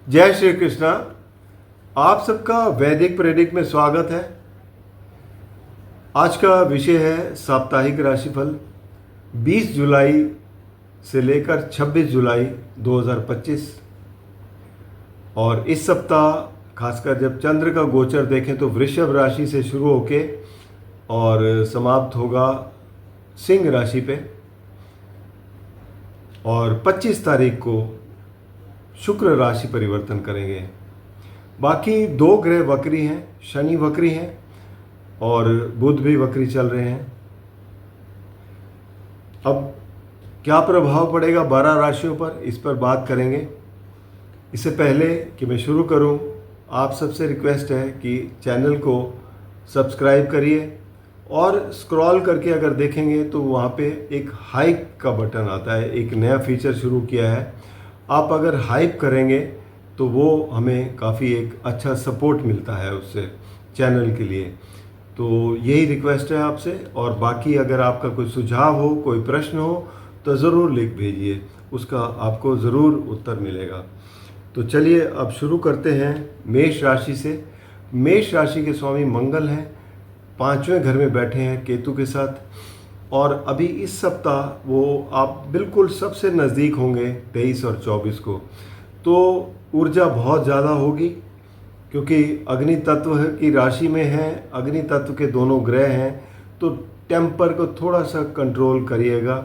जय श्री कृष्णा। आप सबका वैदिक प्रेडिक्ट में स्वागत है। आज का विषय है साप्ताहिक राशिफल 20 जुलाई से लेकर 26 जुलाई 2025। और इस सप्ताह खासकर जब चंद्र का गोचर देखें तो वृषभ राशि से शुरू होके और समाप्त होगा सिंह राशि पे। और 25 तारीख को शुक्र राशि परिवर्तन करेंगे। बाकी दो ग्रह वक्री हैं, शनि वक्री हैं और बुध भी वक्री चल रहे हैं। अब क्या प्रभाव पड़ेगा 12 राशियों पर, इस पर बात करेंगे। इससे पहले कि मैं शुरू करूं, आप सबसे रिक्वेस्ट है कि चैनल को सब्सक्राइब करिए और स्क्रॉल करके अगर देखेंगे तो वहाँ पे एक हाइप का बटन आता है, एक नया फीचर शुरू किया है। आप अगर हाइप करेंगे तो वो हमें काफ़ी एक अच्छा सपोर्ट मिलता है उससे चैनल के लिए। तो यही रिक्वेस्ट है आपसे। और बाकी अगर आपका कोई सुझाव हो, कोई प्रश्न हो तो ज़रूर लिख भेजिए, उसका आपको ज़रूर उत्तर मिलेगा। तो चलिए अब शुरू करते हैं मेष राशि से। मेष राशि के स्वामी मंगल हैं, 5वें घर में बैठे हैं केतु के साथ। और अभी इस सप्ताह वो आप बिल्कुल सबसे नज़दीक होंगे 23 और 24 को। तो ऊर्जा बहुत ज़्यादा होगी क्योंकि अग्नि तत्व की राशि में है, अग्नि तत्व के दोनों ग्रह हैं। तो टेम्पर को थोड़ा सा कंट्रोल करिएगा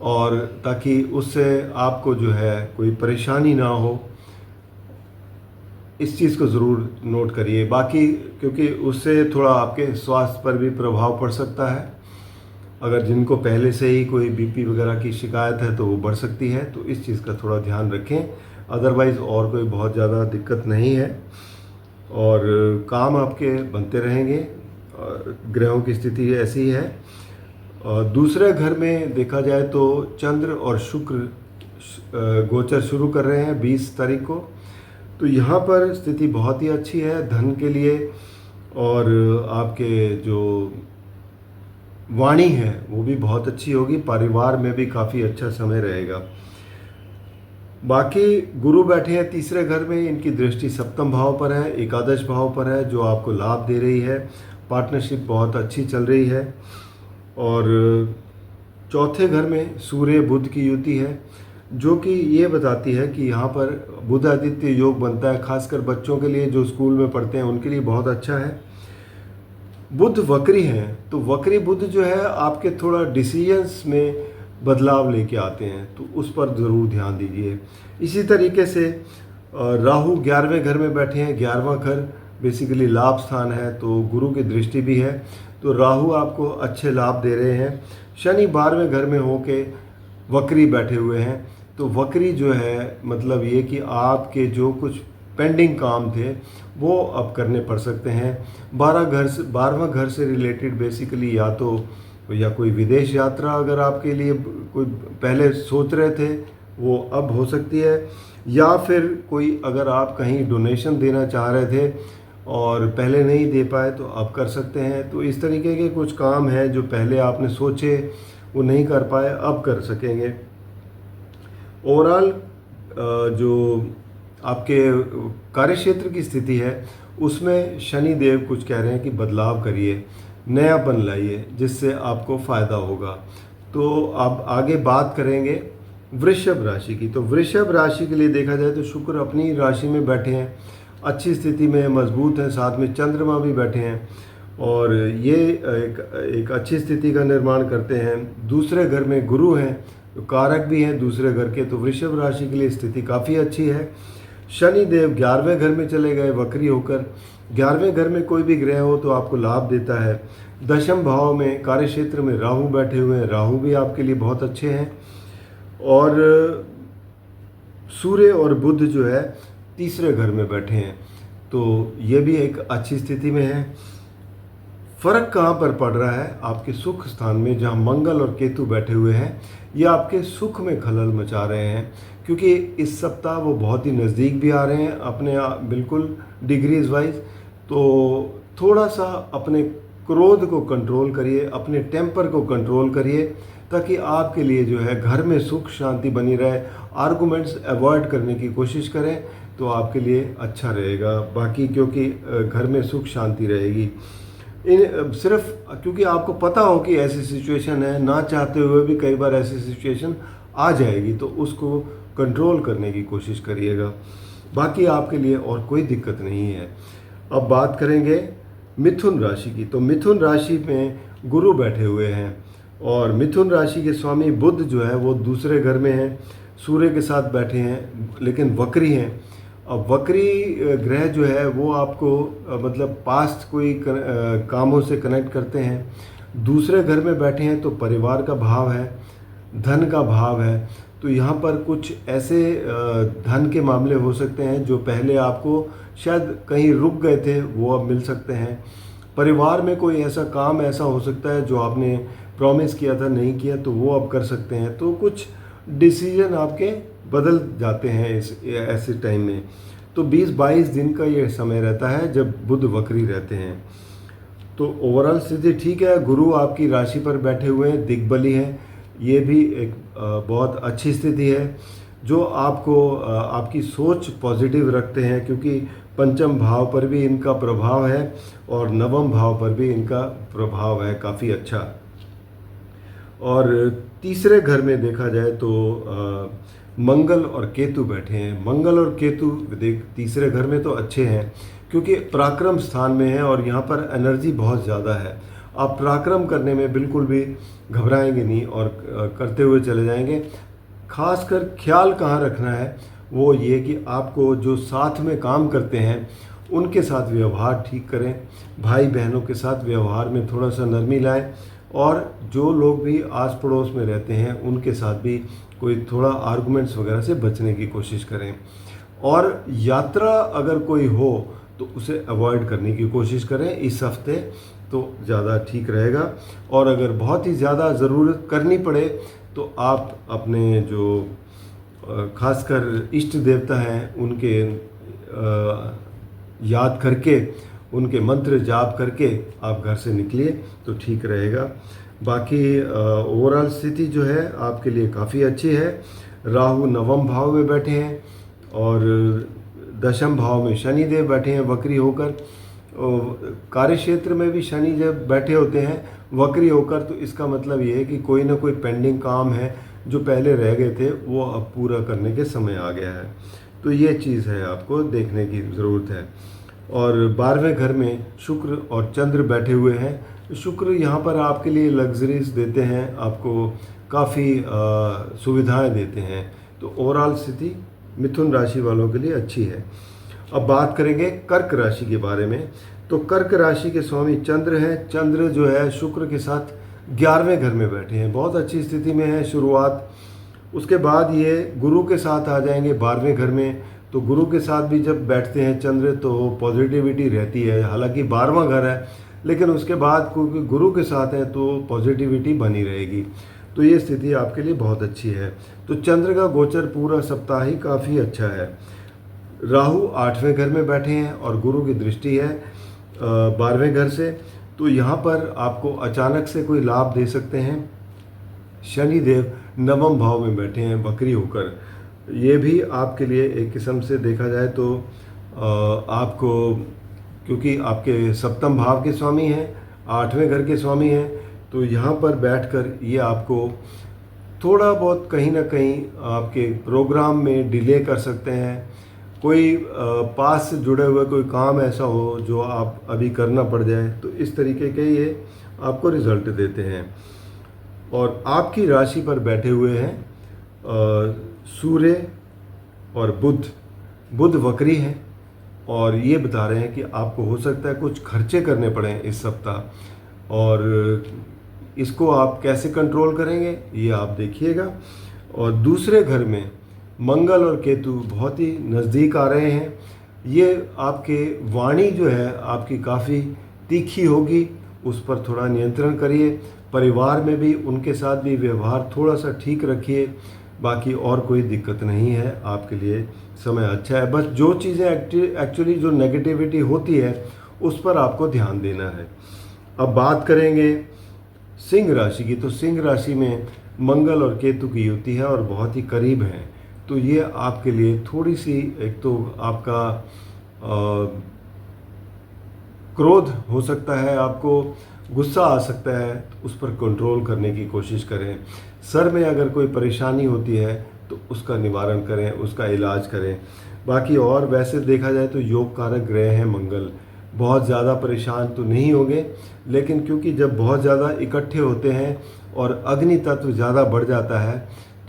और ताकि उससे आपको जो है कोई परेशानी ना हो, इस चीज़ को ज़रूर नोट करिए। बाकी क्योंकि उससे थोड़ा आपके स्वास्थ्य पर भी प्रभाव पड़ सकता है। अगर जिनको पहले से ही कोई बीपी वगैरह की शिकायत है तो वो बढ़ सकती है, तो इस चीज़ का थोड़ा ध्यान रखें। अदरवाइज़ और कोई बहुत ज़्यादा दिक्कत नहीं है और काम आपके बनते रहेंगे। ग्रहों की स्थिति ऐसी है। और दूसरे घर में देखा जाए तो चंद्र और शुक्र गोचर शुरू कर रहे हैं 20 तारीख को। तो यहाँ पर स्थिति बहुत ही अच्छी है धन के लिए। और आपके जो वाणी है वो भी बहुत अच्छी होगी, परिवार में भी काफ़ी अच्छा समय रहेगा। बाकी गुरु बैठे हैं तीसरे घर में, इनकी दृष्टि सप्तम भाव पर है, एकादश भाव पर है, जो आपको लाभ दे रही है। पार्टनरशिप बहुत अच्छी चल रही है। और चौथे घर में सूर्य बुध की युति है, जो कि ये बताती है कि यहाँ पर बुध आदित्य योग बनता है। खासकर बच्चों के लिए जो स्कूल में पढ़ते हैं उनके लिए बहुत अच्छा है। बुध वक्री हैं, तो वक्री बुध जो है आपके थोड़ा डिसीजंस में बदलाव लेके आते हैं, तो उस पर ज़रूर ध्यान दीजिए। इसी तरीके से राहु 11वें घर में बैठे हैं। 11वां घर बेसिकली लाभ स्थान है, तो गुरु की दृष्टि भी है, तो राहु आपको अच्छे लाभ दे रहे हैं। शनि 12वें घर में होके वक्री बैठे हुए हैं। तो वक्री जो है मतलब ये कि आपके जो कुछ पेंडिंग काम थे वो अब करने पड़ सकते हैं। 12वां घर से रिलेटेड बेसिकली या कोई विदेश यात्रा अगर आपके लिए कोई पहले सोच रहे थे वो अब हो सकती है, या फिर कोई अगर आप कहीं डोनेशन देना चाह रहे थे और पहले नहीं दे पाए तो अब कर सकते हैं। तो इस तरीके के कुछ काम हैं जो पहले आपने सोचे वो नहीं कर पाए, अब कर सकेंगे। ओवरऑल जो आपके कार्यक्षेत्र की स्थिति है उसमें शनि देव कुछ कह रहे हैं कि बदलाव करिए, नयापन लाइए, जिससे आपको फ़ायदा होगा। तो अब आगे बात करेंगे वृषभ राशि की। तो वृषभ राशि के लिए देखा जाए तो शुक्र अपनी राशि में बैठे हैं, अच्छी स्थिति में मजबूत हैं, साथ में चंद्रमा भी बैठे हैं और ये एक अच्छी स्थिति का निर्माण करते हैं। दूसरे घर में गुरु हैं, तो कारक भी हैं दूसरे घर के, तो वृषभ राशि के लिए स्थिति काफ़ी अच्छी है। शनि देव 11वें घर में चले गए वक्री होकर। 11वें घर में कोई भी ग्रह हो तो आपको लाभ देता है। दशम भाव में कार्यक्षेत्र में राहु बैठे हुए हैं, राहु भी आपके लिए बहुत अच्छे हैं। और सूर्य और बुध जो है तीसरे घर में बैठे हैं, तो ये भी एक अच्छी स्थिति में है। फर्क कहाँ पर पड़ रहा है? आपके सुख स्थान में, जहाँ मंगल और केतु बैठे हुए हैं, ये आपके सुख में खलल मचा रहे हैं क्योंकि इस सप्ताह वो बहुत ही नज़दीक भी आ रहे हैं अपने बिल्कुल डिग्रीज वाइज। तो थोड़ा सा अपने क्रोध को कंट्रोल करिए, अपने टेम्पर को कंट्रोल करिए, ताकि आपके लिए जो है घर में सुख शांति बनी रहे। आर्गुमेंट्स अवॉइड करने की कोशिश करें तो आपके लिए अच्छा रहेगा। बाकी क्योंकि घर में सुख शांति रहेगी। इन सिर्फ क्योंकि आपको पता हो कि ऐसी सिचुएशन है, ना चाहते हुए भी कई बार ऐसी सिचुएशन आ जाएगी, तो उसको कंट्रोल करने की कोशिश करिएगा। बाकी आपके लिए और कोई दिक्कत नहीं है। अब बात करेंगे मिथुन राशि की। तो मिथुन राशि में गुरु बैठे हुए हैं और मिथुन राशि के स्वामी बुध जो है वो दूसरे घर में हैं, सूर्य के साथ बैठे हैं, लेकिन वक्री हैं। अब वक्री ग्रह जो है वो आपको मतलब पास्ट कोई कामों से कनेक्ट करते हैं। दूसरे घर में बैठे हैं तो परिवार का भाव है, धन का भाव है। तो यहाँ पर कुछ ऐसे धन के मामले हो सकते हैं जो पहले आपको शायद कहीं रुक गए थे, वो अब मिल सकते हैं। परिवार में कोई ऐसा काम ऐसा हो सकता है जो आपने प्रॉमिस किया था नहीं किया, तो वो अब कर सकते हैं। तो कुछ डिसीजन आपके बदल जाते हैं इस ऐसे टाइम में। तो 20-22 दिन का ये समय रहता है जब बुध वक्री रहते हैं। तो ओवरऑल स्थिति ठीक है। गुरु आपकी राशि पर बैठे हुए हैं, दिग्बली हैं। ये भी एक बहुत अच्छी स्थिति है जो आपको आपकी सोच पॉजिटिव रखते हैं, क्योंकि पंचम भाव पर भी इनका प्रभाव है और नवम भाव पर भी इनका प्रभाव है काफ़ी अच्छा। और तीसरे घर में देखा जाए तो मंगल और केतु बैठे हैं। मंगल और केतु तीसरे घर में तो अच्छे हैं क्योंकि पराक्रम स्थान में है और यहाँ पर एनर्जी बहुत ज़्यादा है। आप पराक्रम करने में बिल्कुल भी घबराएंगे नहीं और करते हुए चले जाएंगे। खासकर ख्याल कहाँ रखना है वो ये कि आपको जो साथ में काम करते हैं उनके साथ व्यवहार ठीक करें। भाई बहनों के साथ व्यवहार में थोड़ा सा नरमी लाएं और जो लोग भी आस पड़ोस में रहते हैं उनके साथ भी कोई थोड़ा आर्गुमेंट्स वगैरह से बचने की कोशिश करें। और यात्रा अगर कोई हो तो उसे अवॉइड करने की कोशिश करें इस हफ्ते, तो ज़्यादा ठीक रहेगा। और अगर बहुत ही ज़्यादा ज़रूरत करनी पड़े तो आप अपने जो खासकर इष्ट देवता हैं उनके याद करके, उनके मंत्र जाप करके आप घर से निकलिए तो ठीक रहेगा। बाकी ओवरऑल स्थिति जो है आपके लिए काफ़ी अच्छी है। राहु नवम भाव में बैठे हैं और दशम भाव में शनि देव बैठे हैं वक्री होकर। कार्य क्षेत्र में भी शनि जब बैठे होते हैं वक्री होकर, तो इसका मतलब ये है कि कोई ना कोई पेंडिंग काम है जो पहले रह गए थे वो अब पूरा करने के समय आ गया है। तो ये चीज़ है आपको देखने की ज़रूरत है। और 12वें घर में शुक्र और चंद्र बैठे हुए हैं। शुक्र यहाँ पर आपके लिए लग्जरीज देते हैं, आपको काफ़ी सुविधाएं देते हैं। तो ओवरऑल स्थिति मिथुन राशि वालों के लिए अच्छी है। अब बात करेंगे कर्क राशि के बारे में। तो कर्क राशि के स्वामी चंद्र हैं। चंद्र जो है शुक्र के साथ 11वें घर में बैठे हैं, बहुत अच्छी स्थिति में है शुरुआत। उसके बाद ये गुरु के साथ आ जाएंगे 12वें घर में। तो गुरु के साथ भी जब बैठते हैं चंद्र तो पॉजिटिविटी रहती है। हालांकि 12वां घर है, लेकिन उसके बाद क्योंकि गुरु के साथ है तो पॉजिटिविटी बनी रहेगी। तो ये स्थिति आपके लिए बहुत अच्छी है। तो चंद्र का गोचर पूरा सप्ताह ही काफ़ी अच्छा है। राहु 8वें घर में बैठे हैं और गुरु की दृष्टि है 12वें घर से। तो यहाँ पर आपको अचानक से कोई लाभ दे सकते हैं। शनि देव नवम भाव में बैठे हैं वक्री होकर। ये भी आपके लिए एक किस्म से देखा जाए तो आपको, क्योंकि आपके सप्तम भाव के स्वामी हैं, 8वें घर के स्वामी हैं, तो यहाँ पर बैठकर ये आपको थोड़ा बहुत कहीं ना कहीं आपके प्रोग्राम में डिले कर सकते हैं। कोई पास से जुड़े हुए कोई काम ऐसा हो जो आप अभी करना पड़ जाए, तो इस तरीके के ये आपको रिजल्ट देते हैं। और आपकी राशि पर बैठे हुए हैं सूर्य और बुध वक्री हैं और ये बता रहे हैं कि आपको हो सकता है कुछ खर्चे करने पड़े इस सप्ताह, और इसको आप कैसे कंट्रोल करेंगे ये आप देखिएगा। और दूसरे घर में मंगल और केतु बहुत ही नज़दीक आ रहे हैं। ये आपके वाणी जो है आपकी काफ़ी तीखी होगी, उस पर थोड़ा नियंत्रण करिए। परिवार में भी उनके साथ भी व्यवहार थोड़ा सा ठीक रखिए। बाकी और कोई दिक्कत नहीं है, आपके लिए समय अच्छा है। बस जो चीज़ें एक्चुअली जो नेगेटिविटी होती है उस पर आपको ध्यान देना है। अब बात करेंगे सिंह राशि की। तो सिंह राशि में मंगल और केतु की युति है और बहुत ही करीब हैं। तो ये आपके लिए थोड़ी सी, एक तो आपका क्रोध हो सकता है, आपको गुस्सा आ सकता है, तो उस पर कंट्रोल करने की कोशिश करें। सर में अगर कोई परेशानी होती है तो उसका निवारण करें, उसका इलाज करें। बाकी और वैसे देखा जाए तो योग कारक ग्रह हैं मंगल, बहुत ज़्यादा परेशान तो नहीं होंगे, लेकिन क्योंकि जब बहुत ज़्यादा इकट्ठे होते हैं और अग्नि तत्व ज़्यादा बढ़ जाता है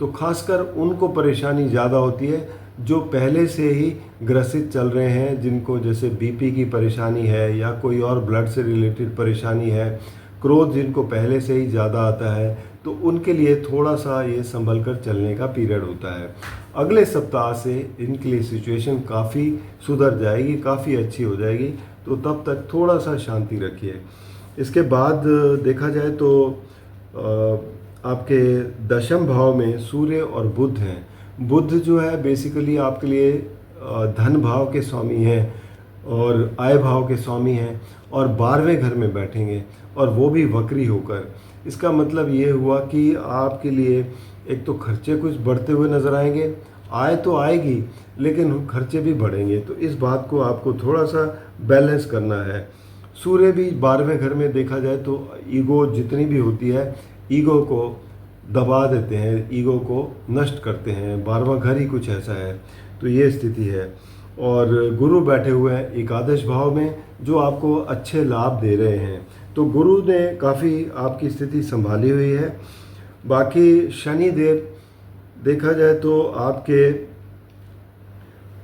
तो खासकर उनको परेशानी ज़्यादा होती है जो पहले से ही ग्रसित चल रहे हैं, जिनको जैसे बीपी की परेशानी है या कोई और ब्लड से रिलेटेड परेशानी है, क्रोध जिनको पहले से ही ज़्यादा आता है, तो उनके लिए थोड़ा सा ये संभल कर चलने का पीरियड होता है। अगले सप्ताह से इनके लिए सिचुएशन काफ़ी सुधर जाएगी, काफ़ी अच्छी हो जाएगी, तो तब तक थोड़ा सा शांति रखिए। इसके बाद देखा जाए तो आपके दशम भाव में सूर्य और बुध हैं। बुध जो है बेसिकली आपके लिए धन भाव के स्वामी हैं और आय भाव के स्वामी हैं, और 12वें घर में बैठेंगे और वो भी वक्री होकर। इसका मतलब ये हुआ कि आपके लिए एक तो खर्चे कुछ बढ़ते हुए नज़र आएंगे, आय तो आएगी लेकिन खर्चे भी बढ़ेंगे, तो इस बात को आपको थोड़ा सा बैलेंस करना है। सूर्य भी 12वें घर में देखा जाए तो ईगो जितनी भी होती है, ईगो को दबा देते हैं, ईगो को नष्ट करते हैं। 12वां घर ही कुछ ऐसा है, तो ये स्थिति है। और गुरु बैठे हुए हैं एकादश भाव में जो आपको अच्छे लाभ दे रहे हैं, तो गुरु ने काफ़ी आपकी स्थिति संभाली हुई है। बाकी शनि देव देखा जाए तो आपके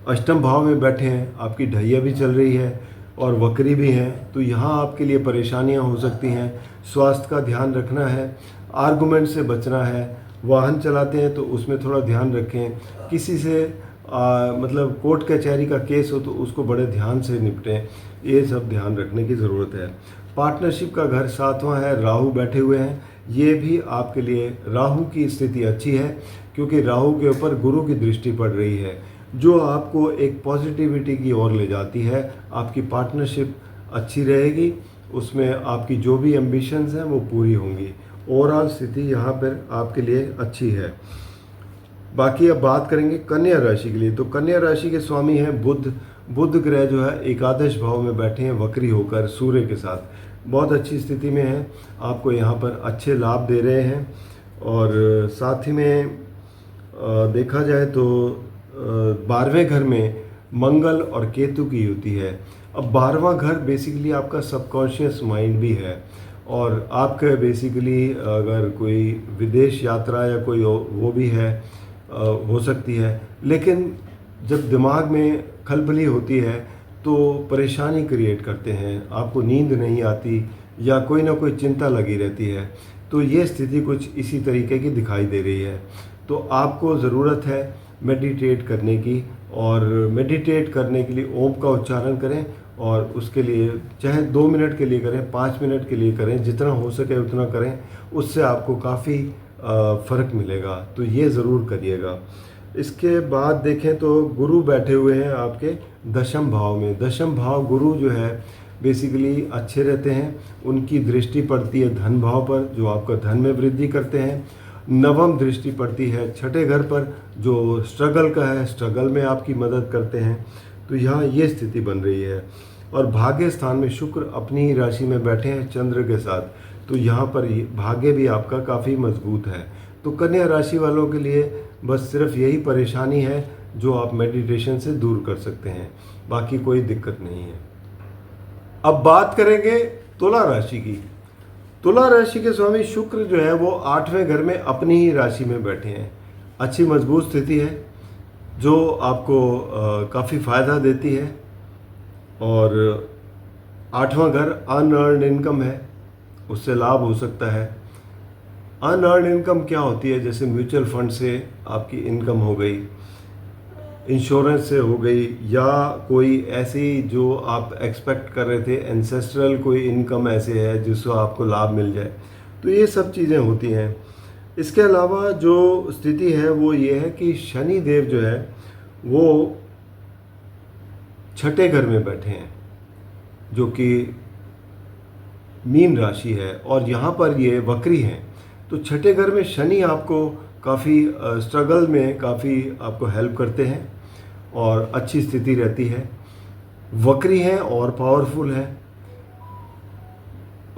अष्टम भाव में बैठे हैं, आपकी ढैया भी चल रही है और वक्री भी हैं, तो यहाँ आपके लिए परेशानियाँ हो सकती हैं। स्वास्थ्य का ध्यान रखना है, आर्गुमेंट से बचना है, वाहन चलाते हैं तो उसमें थोड़ा ध्यान रखें, किसी से मतलब कोर्ट कचहरी का केस हो तो उसको बड़े ध्यान से निपटें, ये सब ध्यान रखने की ज़रूरत है। पार्टनरशिप का घर 7वां है, राहु बैठे हुए हैं, ये भी आपके लिए राहु की स्थिति अच्छी है क्योंकि राहु के ऊपर गुरु की दृष्टि पड़ रही है जो आपको एक पॉजिटिविटी की ओर ले जाती है। आपकी पार्टनरशिप अच्छी रहेगी, उसमें आपकी जो भी एम्बिशंस हैं वो पूरी होंगी। ओवरऑल स्थिति यहाँ पर आपके लिए अच्छी है। बाकी अब बात करेंगे कन्या राशि के लिए, तो कन्या राशि के स्वामी हैं बुध। बुध ग्रह जो है एकादश भाव में बैठे हैं वक्री होकर सूर्य के साथ, बहुत अच्छी स्थिति में है, आपको यहाँ पर अच्छे लाभ दे रहे हैं। और साथ ही में देखा जाए तो 12वें घर में मंगल और केतु की युति है। अब 12वां घर बेसिकली आपका सबकॉन्शियस माइंड भी है, और आपका बेसिकली अगर कोई विदेश यात्रा या कोई वो भी है हो सकती है, लेकिन जब दिमाग में खलबली होती है तो परेशानी क्रिएट करते हैं, आपको नींद नहीं आती या कोई ना कोई चिंता लगी रहती है, तो ये स्थिति कुछ इसी तरीके की दिखाई दे रही है। तो आपको ज़रूरत है मेडिटेट करने की, और मेडिटेट करने के लिए ओम का उच्चारण करें, और उसके लिए चाहे 2 मिनट के लिए करें, 5 मिनट के लिए करें, जितना हो सके उतना करें, उससे आपको काफ़ी फ़र्क मिलेगा, तो ये ज़रूर करिएगा। इसके बाद देखें तो गुरु बैठे हुए हैं आपके दशम भाव में। दशम भाव गुरु जो है बेसिकली अच्छे रहते हैं, उनकी दृष्टि पड़ती है धन भाव पर जो आपका धन में वृद्धि करते हैं। नवम दृष्टि पड़ती है छठे घर पर जो स्ट्रगल का है, स्ट्रगल में आपकी मदद करते हैं, तो यहाँ ये स्थिति बन रही है। और भाग्य स्थान में शुक्र अपनी ही राशि में बैठे हैं चंद्र के साथ, तो यहाँ पर भाग्य भी आपका काफ़ी मजबूत है। तो कन्या राशि वालों के लिए बस सिर्फ यही परेशानी है जो आप मेडिटेशन से दूर कर सकते हैं, बाकी कोई दिक्कत नहीं है। अब बात करेंगे तुला राशि की। तुला राशि के स्वामी शुक्र जो है वो 8वें घर में अपनी ही राशि में बैठे हैं, अच्छी मजबूत स्थिति है जो आपको काफ़ी फ़ायदा देती है। और 8वां घर अनअर्न्ड इनकम है, उससे लाभ हो सकता है। अनअर्न्ड इनकम क्या होती है, जैसे म्यूचुअल फंड से आपकी इनकम हो गई, इंश्योरेंस से हो गई, या कोई ऐसी जो आप एक्सपेक्ट कर रहे थे एंसेस्ट्रल कोई इनकम ऐसे है जिससे आपको लाभ मिल जाए, तो ये सब चीज़ें होती हैं। इसके अलावा जो स्थिति है वो ये है कि शनि देव जो है वो छठे घर में बैठे हैं जो कि मीन राशि है, और यहाँ पर ये वक्री हैं, तो छठे घर में शनि आपको काफ़ी स्ट्रगल में काफ़ी आपको हेल्प करते हैं और अच्छी स्थिति रहती है। वक्री हैं और पावरफुल है।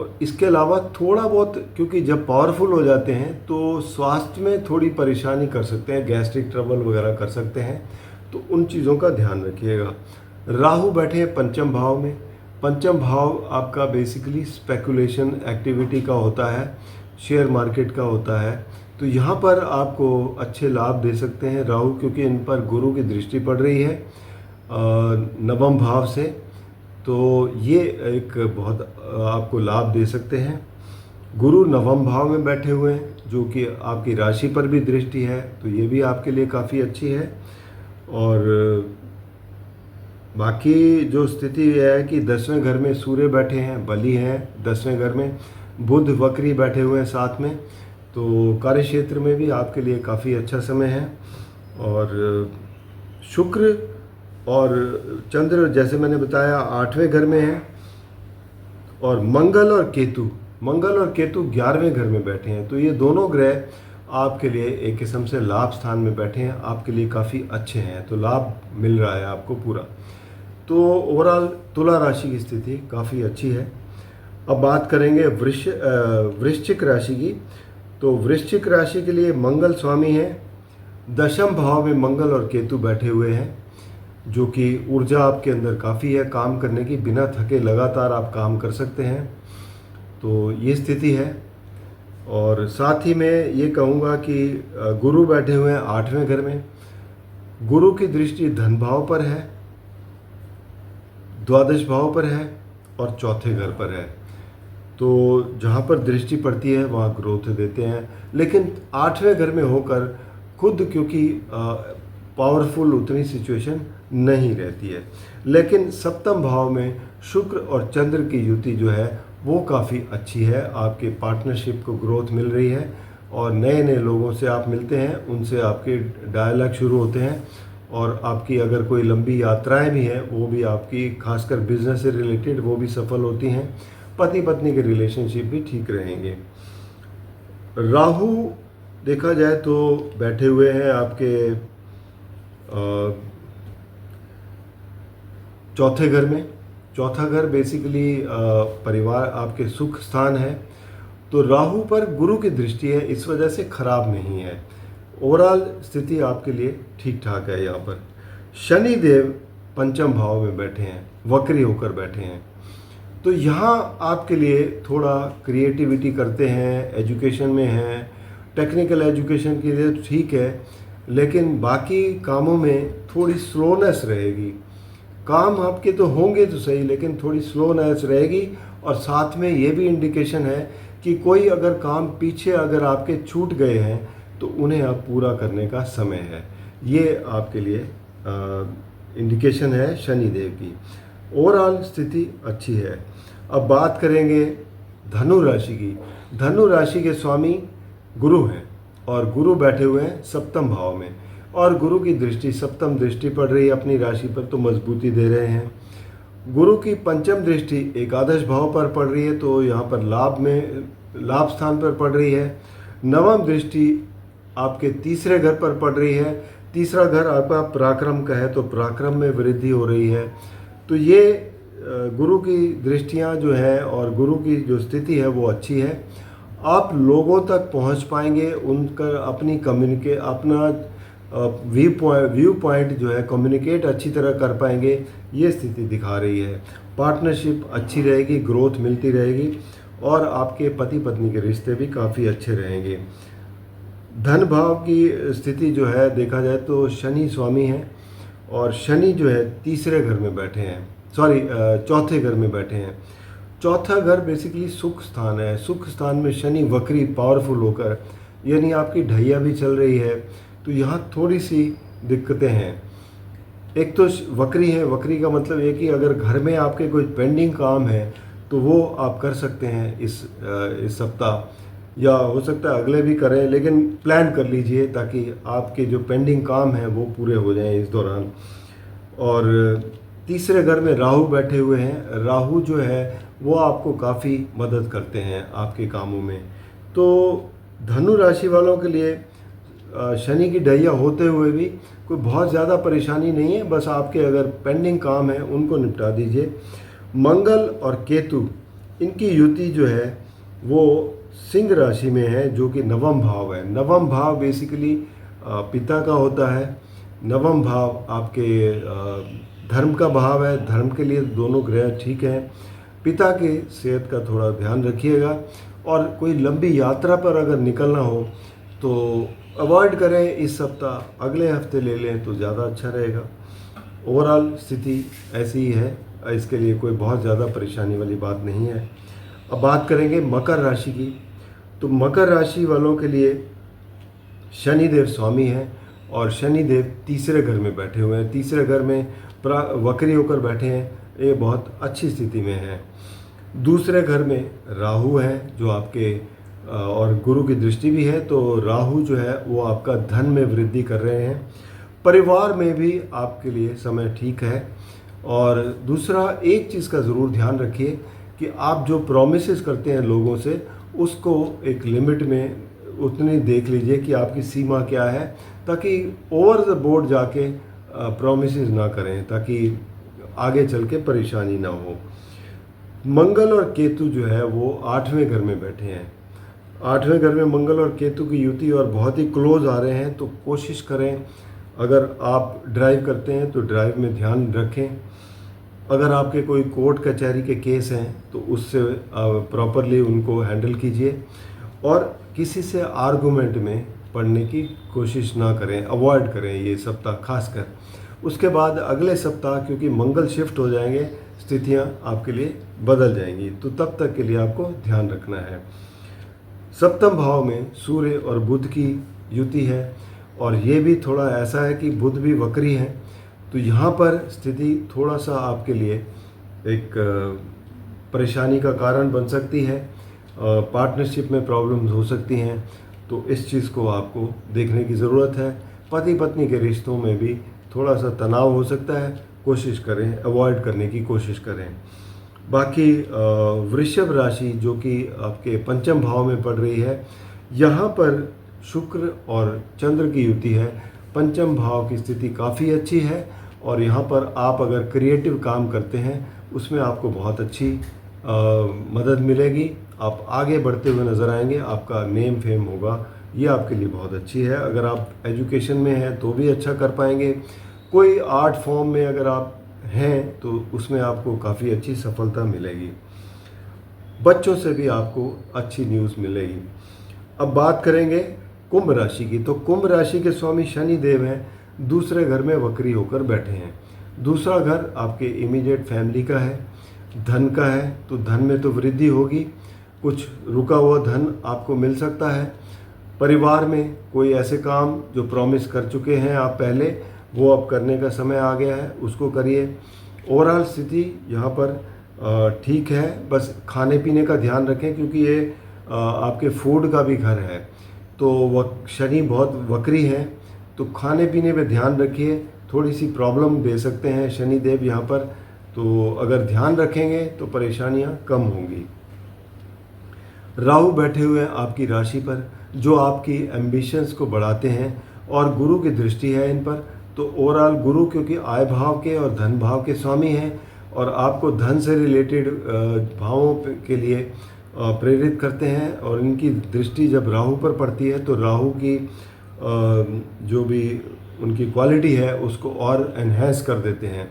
और इसके अलावा थोड़ा बहुत, क्योंकि जब पावरफुल हो जाते हैं तो स्वास्थ्य में थोड़ी परेशानी कर सकते हैं, गैस्ट्रिक ट्रबल वगैरह कर सकते हैं, तो उन चीज़ों का ध्यान रखिएगा। राहु बैठे हैं पंचम भाव में। पंचम भाव आपका बेसिकली स्पेकुलेशन एक्टिविटी का होता है, शेयर मार्केट का होता है, तो यहाँ पर आपको अच्छे लाभ दे सकते हैं राहु, क्योंकि इन पर गुरु की दृष्टि पड़ रही है नवम भाव से, तो ये एक बहुत आपको लाभ दे सकते हैं। गुरु नवम भाव में बैठे हुए हैं जो कि आपकी राशि पर भी दृष्टि है, तो ये भी आपके लिए काफ़ी अच्छी है। और बाकी जो स्थिति है कि 10वें घर में सूर्य बैठे हैं, बलि हैं 10वें घर में, बुध वक्री बैठे हुए हैं साथ में, तो कार्य क्षेत्र में भी आपके लिए काफ़ी अच्छा समय है। और शुक्र और चंद्र जैसे मैंने बताया 8वें घर में है, और मंगल और केतु 11वें घर में बैठे हैं, तो ये दोनों ग्रह आपके लिए एक किस्म से लाभ स्थान में बैठे हैं, आपके लिए काफ़ी अच्छे हैं, तो लाभ मिल रहा है आपको पूरा। तो ओवरऑल तुला राशि की स्थिति काफ़ी अच्छी है। अब बात करेंगे वृश्चिक राशि की। तो वृश्चिक राशि के लिए मंगल स्वामी हैं, दशम भाव में मंगल और केतु बैठे हुए हैं, जो कि ऊर्जा आपके अंदर काफ़ी है काम करने की, बिना थके लगातार आप काम कर सकते हैं, तो ये स्थिति है। और साथ ही मैं ये कहूँगा कि गुरु बैठे हुए हैं 8वें घर में। गुरु की दृष्टि धन भाव पर है, द्वादश भाव पर है और चौथे घर पर है, तो जहाँ पर दृष्टि पड़ती है वहाँ ग्रोथ देते हैं, लेकिन 8वें घर में होकर खुद क्योंकि पावरफुल उतनी सिचुएशन नहीं रहती है। लेकिन सप्तम भाव में शुक्र और चंद्र की युति जो है वो काफ़ी अच्छी है, आपके पार्टनरशिप को ग्रोथ मिल रही है और नए नए लोगों से आप मिलते हैं, उनसे आपके डायलॉग शुरू होते हैं, और आपकी अगर कोई लंबी यात्राएं भी हैं वो भी आपकी, खासकर बिजनेस से रिलेटेड, वो भी सफल होती हैं। पति पत्नी के रिलेशनशिप भी ठीक रहेंगे। राहु देखा जाए तो बैठे हुए हैं आपके चौथे घर में। चौथा घर बेसिकली परिवार, आपके सुख स्थान है, तो राहु पर गुरु की दृष्टि है, इस वजह से खराब नहीं है। ओवरऑल स्थिति आपके लिए ठीक ठाक है। यहाँ पर शनि देव पंचम भाव में बैठे हैं, वक्री होकर बैठे हैं, तो यहाँ आपके लिए थोड़ा क्रिएटिविटी करते हैं, एजुकेशन में हैं, टेक्निकल एजुकेशन के लिए ठीक है, लेकिन बाकी कामों में थोड़ी स्लोनेस रहेगी। काम आपके तो होंगे तो सही, लेकिन थोड़ी स्लोनेस रहेगी। और साथ में ये भी इंडिकेशन है कि कोई अगर काम पीछे अगर आपके छूट गए हैं तो उन्हें आप पूरा करने का समय है, ये आपके लिए इंडिकेशन है शनि देव की। ओवरऑल स्थिति अच्छी है। अब बात करेंगे धनु राशि की। धनु राशि के स्वामी गुरु हैं और गुरु बैठे हुए हैं सप्तम भाव में, और गुरु की दृष्टि सप्तम दृष्टि पड़ रही है अपनी राशि पर, तो मजबूती दे रहे हैं। गुरु की पंचम दृष्टि एकादश भाव पर पड़ रही है, तो यहाँ पर लाभ स्थान पर पड़ रही है। नवम दृष्टि आपके तीसरे घर पर पड़ रही है। तीसरा घर आपका पराक्रम का है, तो पराक्रम में वृद्धि हो रही है। तो ये गुरु की दृष्टियाँ जो है और गुरु की जो स्थिति है वो अच्छी है। आप लोगों तक पहुंच पाएंगे, उनका अपना व्यू पॉइंट जो है कम्युनिकेट अच्छी तरह कर पाएंगे, ये स्थिति दिखा रही है। पार्टनरशिप अच्छी रहेगी, ग्रोथ मिलती रहेगी, और आपके पति पत्नी के रिश्ते भी काफ़ी अच्छे रहेंगे। धन भाव की स्थिति जो है देखा जाए तो शनि स्वामी हैं, और शनि जो है तीसरे घर में बैठे हैं, चौथे घर में बैठे हैं। चौथा घर बेसिकली सुख स्थान है। सुख स्थान में शनि वक्री पावरफुल होकर, यानी आपकी ढैया भी चल रही है, तो यहाँ थोड़ी सी दिक्कतें हैं। एक तो वक्री है, वक्री का मतलब ये कि अगर घर में आपके कोई पेंडिंग काम है तो वो आप कर सकते हैं इस सप्ताह, या हो सकता है अगले भी करें, लेकिन प्लान कर लीजिए ताकि आपके जो पेंडिंग काम हैं वो पूरे हो जाएं इस दौरान। और तीसरे घर में राहु बैठे हुए हैं। राहु जो है वो आपको काफ़ी मदद करते हैं आपके कामों में, तो धनु राशि वालों के लिए शनि की ढैया होते हुए भी कोई बहुत ज़्यादा परेशानी नहीं है, बस आपके अगर पेंडिंग काम है उनको निपटा दीजिए। मंगल और केतु इनकी युति जो है वो सिंह राशि में है, जो कि नवम भाव है। नवम भाव बेसिकली पिता का होता है। नवम भाव आपके धर्म का भाव है। धर्म के लिए दोनों ग्रह ठीक हैं। पिता के सेहत का थोड़ा ध्यान रखिएगा, और कोई लंबी यात्रा पर अगर निकलना हो तो अवॉइड करें इस सप्ताह, अगले हफ्ते ले लें तो ज़्यादा अच्छा रहेगा। ओवरऑल स्थिति ऐसी ही है, इसके लिए कोई बहुत ज़्यादा परेशानी वाली बात नहीं है। अब बात करेंगे मकर राशि की। तो मकर राशि वालों के लिए शनिदेव स्वामी हैं, और शनिदेव तीसरे घर में बैठे हुए हैं। तीसरे घर में वक्री होकर बैठे हैं, ये बहुत अच्छी स्थिति में है। दूसरे घर में राहु है जो आपके और गुरु की दृष्टि भी है, तो राहु जो है वो आपका धन में वृद्धि कर रहे हैं। परिवार में भी आपके लिए समय ठीक है। और दूसरा एक चीज़ का ज़रूर ध्यान रखिए कि आप जो प्रॉमिसेस करते हैं लोगों से, उसको एक लिमिट में उतनी देख लीजिए कि आपकी सीमा क्या है, ताकि ओवर द बोर्ड जाके प्रॉमिसेस ना करें, ताकि आगे चल के परेशानी ना हो। मंगल और केतु जो है वो 8वें घर में बैठे हैं। 8वें घर में मंगल और केतु की युति और बहुत ही क्लोज आ रहे हैं, तो कोशिश करें, अगर आप ड्राइव करते हैं तो ड्राइव में ध्यान रखें। अगर आपके कोई कोर्ट कचहरी के केस हैं तो उससे प्रॉपरली उनको हैंडल कीजिए, और किसी से आर्गूमेंट में पढ़ने की कोशिश ना करें, अवॉइड करें ये सप्ताह खासकर। उसके बाद अगले सप्ताह क्योंकि मंगल शिफ्ट हो जाएंगे, स्थितियां आपके लिए बदल जाएंगी, तो तब तक के लिए आपको ध्यान रखना है। सप्तम भाव में सूर्य और बुध की युति है, और ये भी थोड़ा ऐसा है कि बुध भी वक्री है, तो यहाँ पर स्थिति थोड़ा सा आपके लिए एक परेशानी का कारण बन सकती है। पार्टनरशिप में प्रॉब्लम्स हो सकती हैं, तो इस चीज़ को आपको देखने की ज़रूरत है। पति पत्नी के रिश्तों में भी थोड़ा सा तनाव हो सकता है, कोशिश करें, अवॉइड करने की कोशिश करें। बाकी वृषभ राशि जो कि आपके पंचम भाव में पड़ रही है, यहाँ पर शुक्र और चंद्र की युति है। पंचम भाव की स्थिति काफ़ी अच्छी है, और यहाँ पर आप अगर क्रिएटिव काम करते हैं उसमें आपको बहुत अच्छी मदद मिलेगी। आप आगे बढ़ते हुए नज़र आएंगे, आपका नेम फेम होगा, ये आपके लिए बहुत अच्छी है। अगर आप एजुकेशन में हैं तो भी अच्छा कर पाएंगे। कोई आर्ट फॉर्म में अगर आप हैं तो उसमें आपको काफ़ी अच्छी सफलता मिलेगी। बच्चों से भी आपको अच्छी न्यूज़ मिलेगी। अब बात करेंगे कुंभ राशि की। तो कुंभ राशि के स्वामी शनि देव हैं, दूसरे घर में वक्री होकर बैठे हैं। दूसरा घर आपके इमीडिएट फैमिली का है, धन का है, तो धन में तो वृद्धि होगी, कुछ रुका हुआ धन आपको मिल सकता है। परिवार में कोई ऐसे काम जो प्रॉमिस कर चुके हैं आप पहले, वो अब करने का समय आ गया है, उसको करिए। ओवरऑल स्थिति यहाँ पर ठीक है, बस खाने पीने का ध्यान रखें, क्योंकि ये आपके फूड का भी घर है, तो वह शनि बहुत वक्री हैं, तो खाने पीने पे ध्यान रखिए। थोड़ी सी प्रॉब्लम दे सकते हैं शनि देव यहाँ पर, तो अगर ध्यान रखेंगे तो परेशानियाँ कम होंगी। राहु बैठे हुए हैं आपकी राशि पर, जो आपकी एम्बिशंस को बढ़ाते हैं, और गुरु की दृष्टि है इन पर। तो ओवरऑल गुरु क्योंकि आय भाव के और धन भाव के स्वामी हैं, और आपको धन से रिलेटेड भावों के लिए प्रेरित करते हैं, और इनकी दृष्टि जब राहु पर पड़ती है तो राहु की जो भी उनकी क्वालिटी है उसको और एनहेंस कर देते हैं,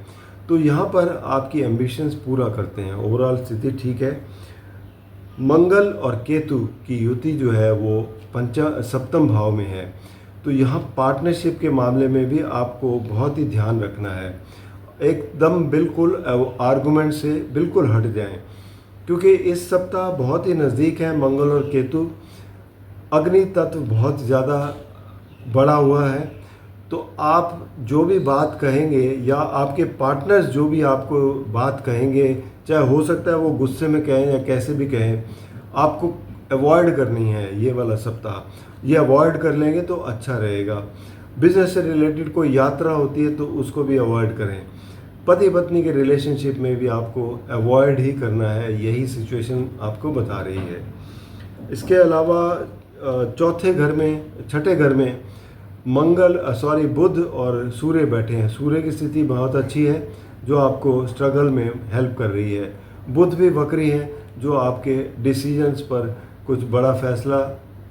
तो यहाँ पर आपकी एम्बिशंस पूरा करते हैं। ओवरऑल स्थिति ठीक है। मंगल और केतु की युति जो है वो सप्तम भाव में है, तो यहाँ पार्टनरशिप के मामले में भी आपको बहुत ही ध्यान रखना है। एकदम बिल्कुल आर्गुमेंट से बिल्कुल हट जाएं, क्योंकि इस सप्ताह बहुत ही नज़दीक है मंगल और केतु। अग्नि तत्व बहुत ज़्यादा बढ़ा हुआ है, तो आप जो भी बात कहेंगे या आपके पार्टनर्स जो भी आपको बात कहेंगे, चाहे हो सकता है वो गुस्से में कहें या कैसे भी कहें, आपको अवॉइड करनी है ये वाला सप्ताह। ये अवॉइड कर लेंगे तो अच्छा रहेगा। बिजनेस से रिलेटेड कोई यात्रा होती है तो उसको भी अवॉइड करें। पति पत्नी के रिलेशनशिप में भी आपको अवॉइड ही करना है, यही सिचुएशन आपको बता रही है। इसके अलावा चौथे घर में, छठे घर में बुध और सूर्य बैठे हैं। सूर्य की स्थिति बहुत अच्छी है जो आपको स्ट्रगल में हेल्प कर रही है। बुध भी वक्री है जो आपके डिसीजंस पर कुछ बड़ा फैसला,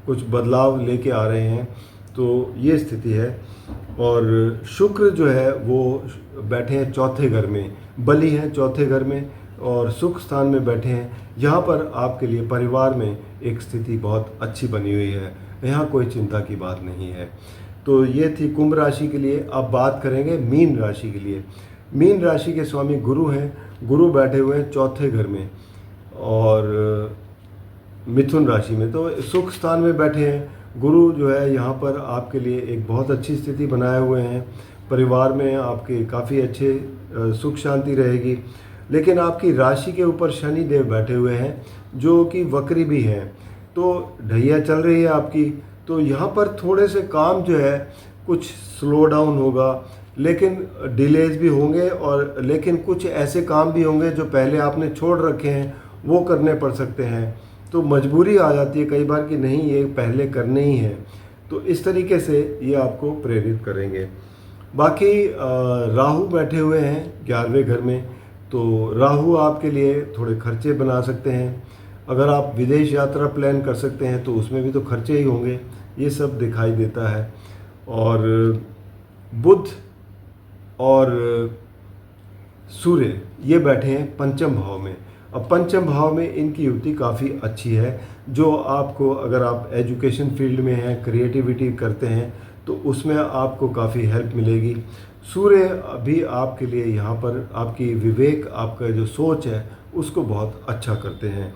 कुछ बदलाव लेके आ रहे हैं, तो ये स्थिति है। और शुक्र जो है वो बैठे हैं चौथे घर में, बली हैं चौथे घर में और सुख स्थान में बैठे हैं। यहाँ पर आपके लिए परिवार में एक स्थिति बहुत अच्छी बनी हुई है, यहाँ कोई चिंता की बात नहीं है। तो ये थी कुंभ राशि के लिए। अब बात करेंगे मीन राशि के लिए। मीन राशि के स्वामी गुरु हैं, गुरु बैठे हुए हैं चौथे घर में और मिथुन राशि में, तो सुख स्थान में बैठे हैं। गुरु जो है यहाँ पर आपके लिए एक बहुत अच्छी स्थिति बनाए हुए हैं। परिवार में आपके काफ़ी अच्छे सुख शांति रहेगी। लेकिन आपकी राशि के ऊपर शनि देव बैठे हुए हैं जो कि वक्री भी हैं, तो ढैया चल रही है आपकी। तो यहाँ पर थोड़े से काम जो है कुछ स्लो डाउन होगा, लेकिन डिलेज भी होंगे और लेकिन कुछ ऐसे काम भी होंगे जो पहले आपने छोड़ रखे हैं वो करने पड़ सकते हैं। तो मजबूरी आ जाती है कई बार कि नहीं ये पहले करने ही है, तो इस तरीके से ये आपको प्रेरित करेंगे। बाकी राहु बैठे हुए हैं 11वें घर में, तो राहु आपके लिए थोड़े खर्चे बना सकते हैं। अगर आप विदेश यात्रा प्लान कर सकते हैं तो उसमें भी तो खर्चे ही होंगे, ये सब दिखाई देता है। और बुध और सूर्य ये बैठे हैं पंचम भाव में। अब पंचम भाव में इनकी युक्ति काफ़ी अच्छी है, जो आपको, अगर आप एजुकेशन फील्ड में हैं, क्रिएटिविटी करते हैं, तो उसमें आपको काफ़ी हेल्प मिलेगी। सूर्य भी आपके लिए यहाँ पर आपकी विवेक, आपका जो सोच है उसको बहुत अच्छा करते हैं,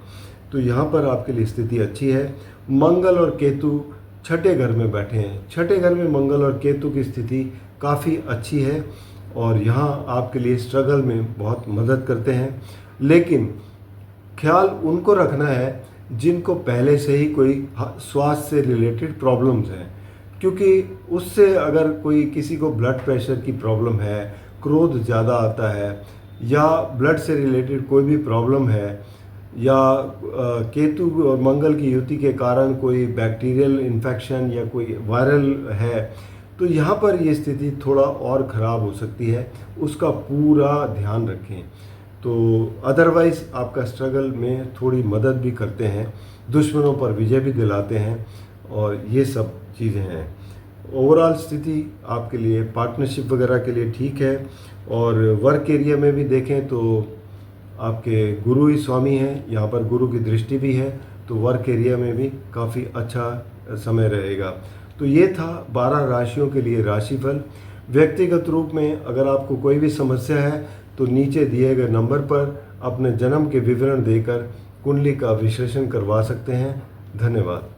तो यहाँ पर आपके लिए स्थिति अच्छी है। मंगल और केतु छठे घर में बैठे हैं। छठे घर में मंगल और केतु की स्थिति काफ़ी अच्छी है और यहाँ आपके लिए स्ट्रगल में बहुत मदद करते हैं। लेकिन ख्याल उनको रखना है जिनको पहले से ही कोई स्वास्थ्य से रिलेटेड प्रॉब्लम्स हैं, क्योंकि उससे अगर कोई किसी को ब्लड प्रेशर की प्रॉब्लम है, क्रोध ज़्यादा आता है, या ब्लड से रिलेटेड कोई भी प्रॉब्लम है, या केतु और मंगल की युति के कारण कोई बैक्टीरियल इन्फेक्शन या कोई वायरल है, तो यहाँ पर ये स्थिति थोड़ा और ख़राब हो सकती है, उसका पूरा ध्यान रखें। तो अदरवाइज़ आपका स्ट्रगल में थोड़ी मदद भी करते हैं, दुश्मनों पर विजय भी दिलाते हैं, और ये सब चीज़ें हैं। ओवरऑल स्थिति आपके लिए पार्टनरशिप वगैरह के लिए ठीक है। और वर्क एरिया में भी देखें तो आपके गुरु ही स्वामी हैं, यहाँ पर गुरु की दृष्टि भी है, तो वर्क एरिया में भी काफ़ी अच्छा समय रहेगा। तो ये था 12 राशियों के लिए राशिफल। व्यक्तिगत रूप में अगर आपको कोई भी समस्या है तो नीचे दिए गए नंबर पर अपने जन्म के विवरण देकर कुंडली का विश्लेषण करवा सकते हैं। धन्यवाद।